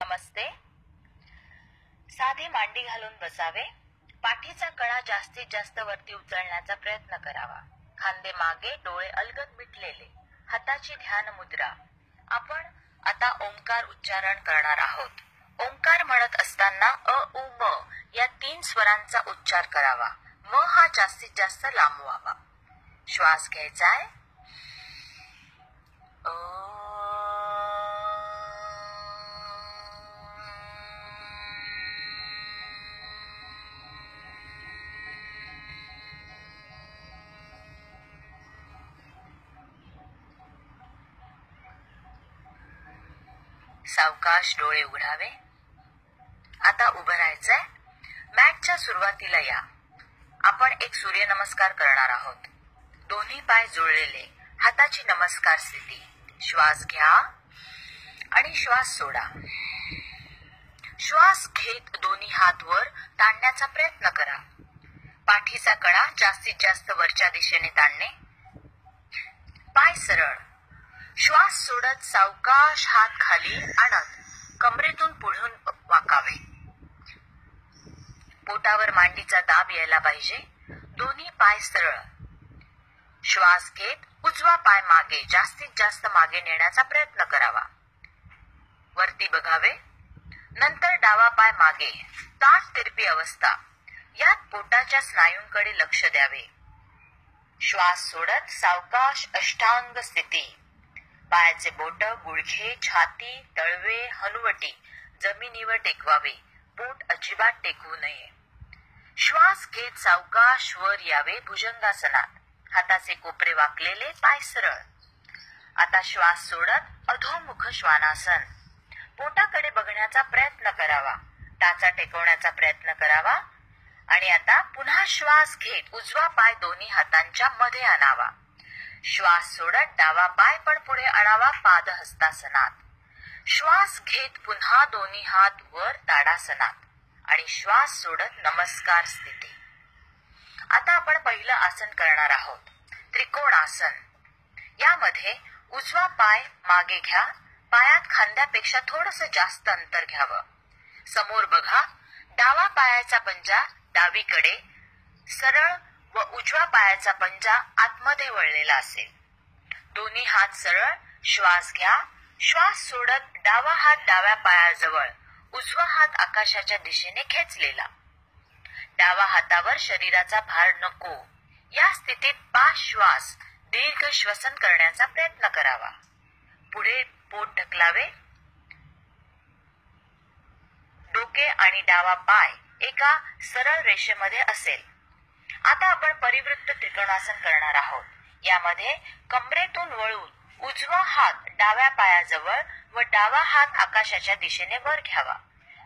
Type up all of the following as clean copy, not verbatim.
नमस्ते. साधी मांडी घालून बसावे. पाठीचा कणा जास्तीत जास्त वरती उचलण्याचा प्रयत्न करावा. खांदे मागे, डोळे अलगद मिटलेले, हाताची ध्यान मुद्रा. आपण आता ओंकार उच्चारण करणार आहोत. ओंकार म्हणत असताना अ उ म या 3 स्वरांचा उच्चार करावा. म हा जास्तीत जास्त लांबवावा. श्वास घ्यायचाय. सावकाश डोळे उघडावे. आता उभं राहायचंय. मॅटच्या सुरुवातीला या. आपण एक सूर्यनमस्कार करणार आहोत. दोन्ही पाय जुळलेले, हाताची नमस्कार स्थिती. श्वास घ्या आणि श्वास सोडा. श्वास घेत दोन्ही हात वर ताणण्याचा प्रयत्न करा. पाठीचा कणा जास्तीत जास्त वरच्या दिशेने ताणणे. पाय सरळ. श्वास सोडत सावकाश हात खाली आणत कमरेतून पुढून वाकावे. पोटावर मांडीचा दाब यायला पाहिजे. दोन्ही पाय सरळ. श्वास घेत उजवा पाय मागे, जास्तीत जास्त मागे नेण्याचा प्रयत्न करावा. वरती बघावे. नंतर डावा पाय मागे, ताठ तिरपी अवस्था. यात पोटाच्या स्नायूंकडे लक्ष द्यावे. श्वास सोडत सावकाश अष्टांग स्थिती. पायाचे बोट, गुडघे, छाती, तळवे, हनुवटी जमिनीवर टेकवावे. पोट अजिबात टेकवू नये. श्वास घेत सावकाश वर यावे भुजंगासनात. हाताचे कोपरे वाकलेले, पाय सरळ. आता श्वास सोडत अधोमुख श्वानासन. पोटाकडे बघण्याचा प्रयत्न करावा. टाचा टेकवण्याचा प्रयत्न करावा. आणि आता पुन्हा श्वास घेत उजवा पाय दोन्ही हातांच्या मध्ये आणावा. श्वास सोडत डावा पाय पण पुढे आणावा पादहस्तासनात. श्वास घेत पुन्हा दोन्ही हात वर ताडासनात आणि श्वास सोडत नमस्कार स्थिती. आता आपण पहिलं आसन करणार आहोत, त्रिकोणासन. यामध्ये उजवा पाय मागे घ्या. पायात खांद्यापेक्षा थोडंसं जास्त अंतर घ्यावं. समोर बघा. डावा पायाचा पंजा डावीकडे सरळ व उजव्या पायाचा पंजा आतमध्ये वळलेला असेल. दोन्ही हात सरळ. श्वास घ्या. श्वास सोडत डावा हात डाव्या पायाजवळ, उजवा हात आकाशाच्या दिशेने खेचलेला. डावा हातावर शरीराचा भार नको. या स्थितीत 5 श्वास दीर्घ श्वसन करण्याचा प्रयत्न करावा. पुढे पोट ढकलावे. डोके आणि डावा पाय एका सरळ रेषेमध्ये असेल. आता आपण परिवृत्त त्रिकोणासन करणार आहोत. यामध्ये कमरेतून वळून उजवा हात डाव्या पायाजवळ व डावा हात आकाशाच्या दिशेने वर घ्यावा.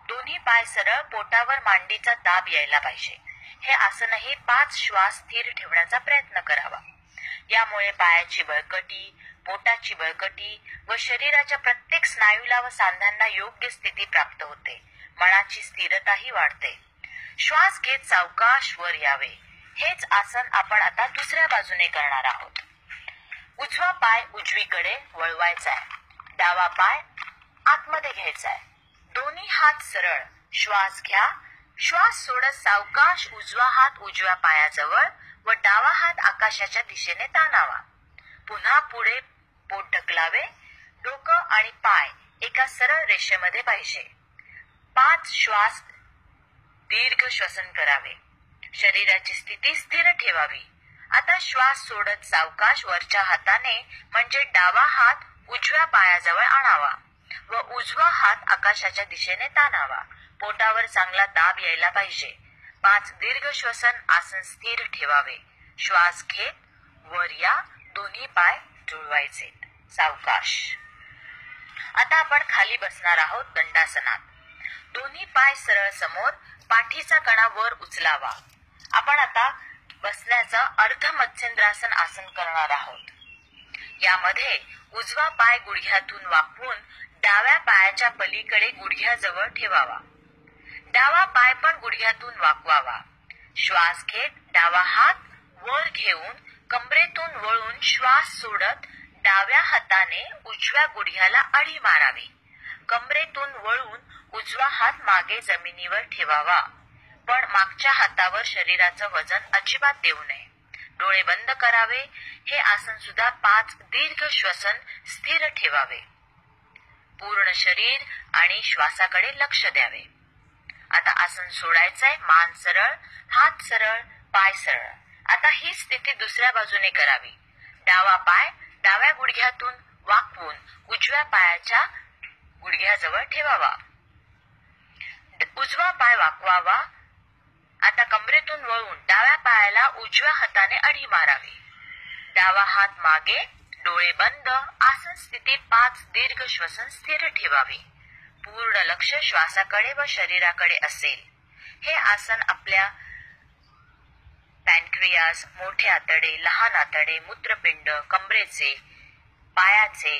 दोन्ही पाय सरळ. पोटावर मांडीचा दाब यायला पाहिजे. हे आसनही 5 श्वास स्थिर ठेवण्याचा प्रयत्न करावा. यामुळे पायाची बळकटी, पोटाची बळकटी व शरीराच्या प्रत्येक स्नायूला व सांध्यांना योग्य स्थिती प्राप्त होते. मनाची स्थिरताही वाढते. श्वास घेत सावकाश वर यावे. हेच आसन आपण आता दुसऱ्या बाजूने करणार आहोत. उजवा पाय उजवीकडे वळवायचाय. डावा पाय आतमध्ये घ्यायचाय. दोन्ही हात सरळ. श्वास घ्या. श्वास सोडत सावकाश उजवा हात उजव्या पायाजवळ व डावा हात आकाशाच्या दिशेने ताणावा. पुन्हा पुढे पोट ढकलावे. डोकं आणि पाय एका सरळ रेषेमध्ये पाहिजे. 5 श्वास दीर्घ श्वसन करावे. शरीराची स्थिती स्थिर ठेवावी. आता श्वास सोडत सावकाश वरच्या हाताने म्हणजे डावा हात उजव्या पायाजवळ आणावा व उजवा हात आकाशाच्या दिशेने ताणावा. पोटावर चांगला दाब यायला पाहिजे. 5 दीर्घ श्वसन आसन स्थिर ठेवावे. श्वास घेत वर या. दोन्ही पाय जुळवायचे. सावकाश. आता आपण खाली बसणार आहोत दंडासनात. दोन्ही पाय सरळ समोर. पाठीचा कणा वर उचलावा. आपण आता बसण्याचं अर्ध मत्स्येंद्रासन आसन करणार आहोत. यामध्ये उजवा पाय गुडघ्यातून वाकवून डाव्या पायाच्या पलीकडे गुडघ्याजवळ ठेवावा. डावा पाय पण गुडघ्यातून वाकवावा. श्वास घेत डावा हात वर घेऊन कमरेतून वळून श्वास सोडत डाव्या हाताने उजव्या गुडघ्याला आडी मारावी. कमरेतून वळून उजवा हात मागे जमिनीवर ठेवावा, पण मागच्या हातावर शरीराचं वजन अजिबात देऊ नये. डोळे बंद करावे. हे आसन सुद्धा 5 दीर्घ श्वसन स्थिर ठेवावे. पूर्ण शरीर आणि श्वासाकडे लक्ष द्यावे. आता आसन सोडायचंय. मान सरळ, हात सरळ, पाय सरळ. आता ही स्थिती दुसऱ्या बाजूने करावी. डावा पाय डाव्या गुडघ्यातून वाकवून उजव्या पायाच्या गुडघ्याजवळ ठेवावा. उजवा पाय वाकवावा. आता कमरेतून वळून डाव्या पायाला उजव्या हाताने अडी मारावी. डावा हात मागे, डोळे बंद. आसन स्थितीत 5 दीर्घ श्वसन स्थिर ठेवावी. पूर्ण लक्ष श्वासाकडे व शरीराकडे असेल. हे आसन आपल्या पॅनक्रियास, मोठे आतडे, लहान आतडे, मूत्रपिंड, कमरेचे, पायाचे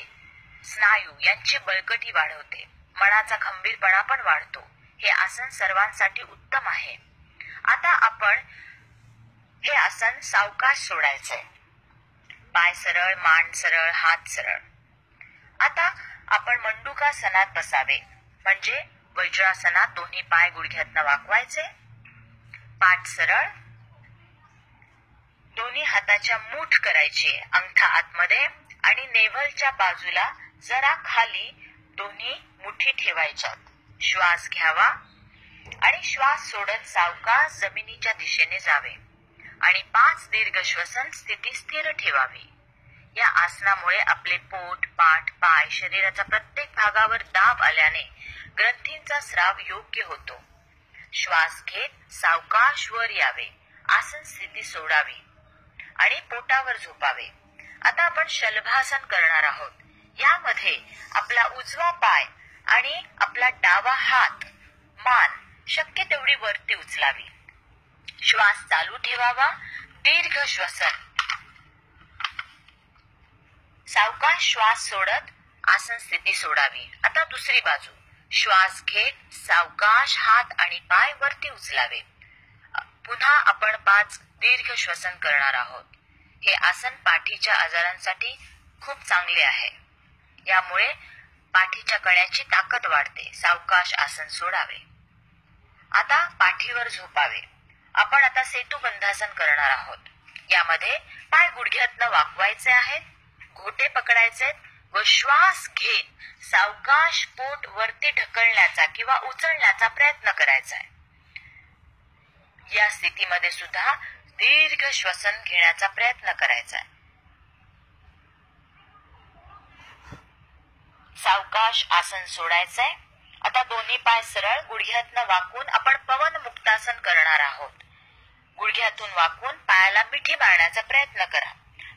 स्नायू यांची बळकटी वाढवते. मनाचा खंबीरपणा पण वाढतो. हे आसन सर्वांसाठी उत्तम आहे. आता आपण हे आसन सावकाश सोडायचंय. पाय सरळ, मान सरळ, हात सरळ. आता आपण मंडूकासनात बसावे, म्हणजे वज्रासनात दोन्ही पाय गुडघ्यातनं वाकवायचे. पाठ सरळ. दोन्ही हाताच्या मूठ करायची, अंगठा आतमध्ये आणि नेव्हलच्या बाजूला जरा खाली दोन्ही मुठी ठेवायच्या. श्वास घ्यावा आणि श्वास सोडत सावकाश जमिनीच्या दिशेने जावे आणि 5 दीर्घ श्वसन स्थिती स्थिर ठेवावी. या आसनामुळे आपले पोट, पाठ, पाय, शरीराच्या प्रत्येक भागावर दाब आल्याने ग्रंथींचा स्राव योग्य होतो. श्वास घेत सावकाश वर यावे. आसन स्थिती सोडावी आणि पोटावर झोपावे. आता आपण शलभासन करणार आहोत. यामध्ये आपला उजवा पाय आणि आपला डावा हात, मान शक्य तेवढी वरती उचलावी. श्वास चालू ठेवावा. दीर्घ श्वसन. सावकाश श्वास सोडत आसन स्थिती सोडावी. आता दुसरी बाजू. श्वास घेत सावकाश हात आणि पाय वरती उचलावे. पुन्हा आपण 5 दीर्घ श्वसन करणार आहोत. हे आसन पाठीच्या आजारांसाठी खूप चांगले आहे. यामुळे पाठीच्या कण्याची ताकद वाढते. सावकाश आसन सोडावे. आता पाठीवर झोपावे. आपण आता सेतुबंधासन करणार आहोत. यामध्ये पाय गुडघ्यातनं वाकवायचे आहेत, घोटे पकडायचे व श्वास घेत सावकाश पोट वरती ढकलण्याचा किंवा उचलण्याचा प्रयत्न करायचा आहे. या स्थितीमध्ये सुद्धा दीर्घ श्वसन घेण्याचा प्रयत्न करायचा आहे. सावकाश आसन सोडायचंय. आता दोन्ही पाय सरळ गुडघ्यातनं वाकून आपण पवन मुक्तासन करणार आहोत. गुडघ्यातून वाकून पायाला मिठी मारण्याचा प्रयत्न करा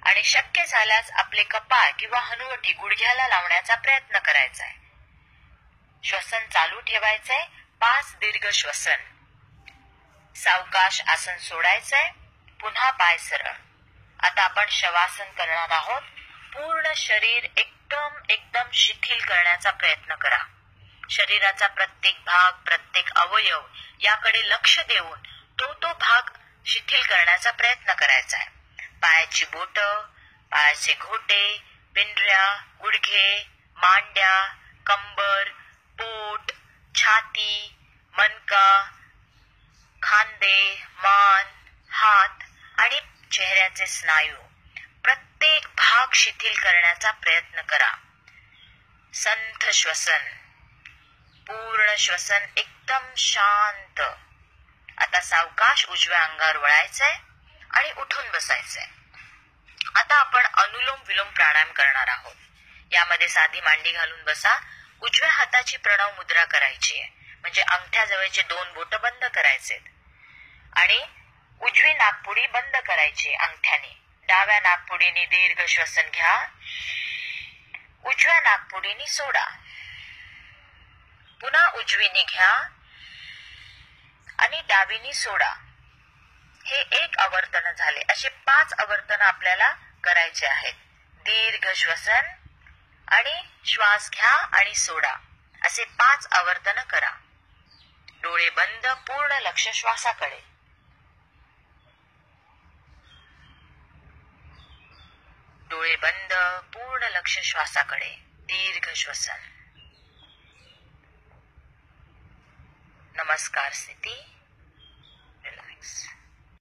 आणि शक्य झाल्यास आपले कपाळ किंवा हनुवटी गुडघ्याला लावण्याचा प्रयत्न करायचा आहे. श्वसन चालू ठेवायचंय. 5 दीर्घ श्वसन. सावकाश आसन सोडायचंय. पुन्हा पाय सरळ. आता आपण शवासन करणार आहोत. पूर्ण शरीर एकदम शिथिल करण्याचा प्रयत्न करा. शरीराचा प्रत्येक भाग, प्रत्येक अवयव याकडे लक्ष देऊन तो भाग शिथिल करण्याचा प्रयत्न करायचा आहे. पायाची बोट, पायाचे घोटे, पिंढऱ्या, गुडघे, मांड्या, कंबर, पोट, छाती, मनका, खांदे, मान, हात आणि चेहऱ्याचे स्नायू प्रत्येक भाग शिथिल करण्याचा प्रयत्न करा. संथ श्वसन. पूर्ण श्वसन एकदम शांत. आता सावकाश उजव्या अंगावर वळायचंय आणि उठून बसायचंय. आता आपण अनुलोम विलोम प्राणायाम करणार आहोत. यामध्ये साधी मांडी घालून बसा. उजव्या हाताची प्रणव मुद्रा करायची आहे, म्हणजे अंगठ्याजवळचे 2 बोट बंद करायचेत आणि उजवी नाकपुडी बंद करायची अंगठ्याने. डाव्या नाकपुडीने दीर्घ श्वसन घ्या. उजव्या नाकपुडीने सोडा. पुन्हा उजवीने घ्या आणि डावीने सोडा. हे 1 आवर्तन झाले. असे 5 आवर्तन आपल्याला करायचे आहेत. दीर्घ श्वसन आणि श्वास घ्या आणि सोडा. असे 5 आवर्तन करा. डोळे बंद. पूर्ण लक्ष श्वासाकडे. डोळे बंद. पूर्ण लक्ष श्वासाकडे. दीर्घ श्वसन. नमस्कार स्थिती.